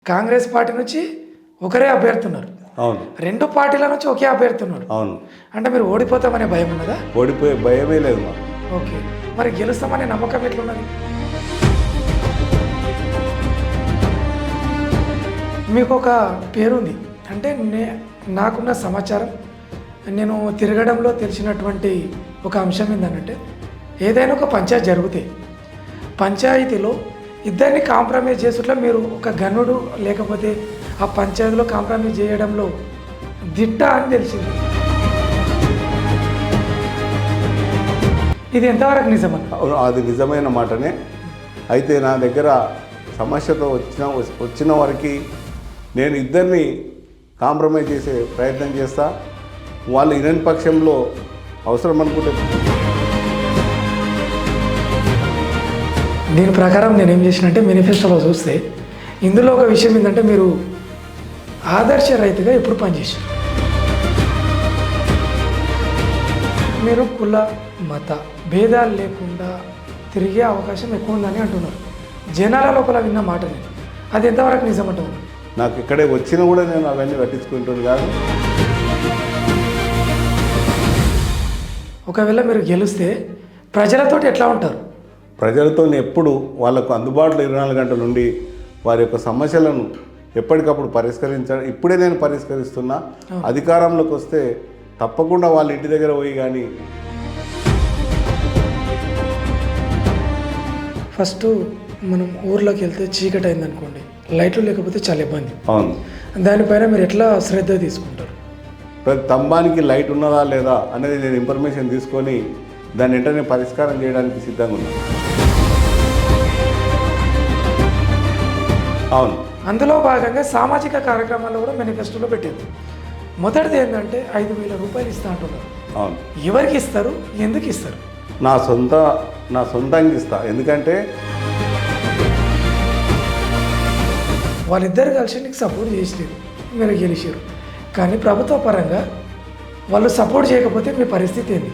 Congress party నుంచి ఒకరే అభ్యర్థి ఉన్నారు. అవును. రెండు పార్టీల నుంచి ఒకే అభ్యర్థి ఉన్నారు. అవును. అంటే మీరు ఓడిపోతామనే భయం ఉన్నదా? ఓడిపోయే భయమే లేదు మాకు. ఓకే, మరి గెలుస్తామనే నమ్మకం ఎట్లున్నది? మీకు ఒక పేరుంది అంటే నాకున్న సమాచారం, నేను తిరగడంలో తెలిసినటువంటి ఒక అంశం ఏంటంటే, ఏదైనా ఒక పంచాయతీ జరిగితే పంచాయతీలో ఇద్దరిని కాంప్రమైజ్ చేసుట్లా మీరు ఒక గనుడు లేకపోతే ఆ పంచాయతీలో కాంప్రమైజ్ చేయడంలో దిట్ట అని తెలిసింది. ఇది ఎంతవరకు నిజమని? అవును, అది నిజమైన మాటనే. అయితే నా దగ్గర సమస్యతో వచ్చిన వారికి నేను ఇద్దరిని కాంప్రమైజ్ చేసే ప్రయత్నం చేస్తా. వాళ్ళు ఇనని పక్షంలో అవసరం అనుకుంటే దీని ప్రకారం నేను ఏం చేసినంటే, మేనిఫెస్టోలో చూస్తే ఇందులో ఒక విషయం ఏంటంటే, మీరు ఆదర్శ రైతుగా ఎప్పుడు పనిచేశారు. మీరు కుల మత భేదాలు లేకుండా తిరిగే అవకాశం ఎక్కువ ఉందని అంటున్నారు. జనాల లోపల విన్న మాట నేను, అది ఎంతవరకు నిజమంటారు? నాకు ఇక్కడే వచ్చినా కూడా నేను అవన్నీ పట్టించుకుంటుంది కాదు. ఒకవేళ మీరు గెలిస్తే ప్రజలతోటి ఎట్లా ఉంటారు? ప్రజలతో ఎప్పుడు వాళ్ళకు అందుబాటులో 24 గంటలు ఉండి వారి యొక్క సమస్యలను ఎప్పటికప్పుడు పరిష్కరించడం. ఇప్పుడే నేను పరిష్కరిస్తున్నా. అధికారంలోకి వస్తే తప్పకుండా వాళ్ళ ఇంటి దగ్గర పోయి కానీ ఫస్ట్ మనం ఊర్లోకి వెళ్తే చీకటి అయిందనుకోండి, లైట్లు లేకపోతే చాలా ఇబ్బంది. అవును. దానిపైన మీరు ఎట్లా శ్రద్ధ తీసుకుంటారు? ప్రతి స్తంభానికి లైట్ ఉన్నదా లేదా అనేది నేను ఇన్ఫర్మేషన్ తీసుకొని దాన్ని వెంటనే పరిష్కారం చేయడానికి సిద్ధంగా ఉన్నాను. అవును. అందులో భాగంగా సామాజిక కార్యక్రమాల్లో కూడా మేనిఫెస్టోలో పెట్టింది. మొదటిది ఏంటంటే 5,000 రూపాయలు ఇస్తా అంటున్నారు. అవును. ఎవరికి ఇస్తారు, ఎందుకు ఇస్తారు? నా సొంతంగా ఇస్తా. ఎందుకంటే వాళ్ళిద్దరు కలిసి నీకు సపోర్ట్ చేసారు, మీరు గెలిచారు. కానీ ప్రభుత్వ పరంగా వాళ్ళు సపోర్ట్ చేయకపోతే మీ పరిస్థితి ఏంది?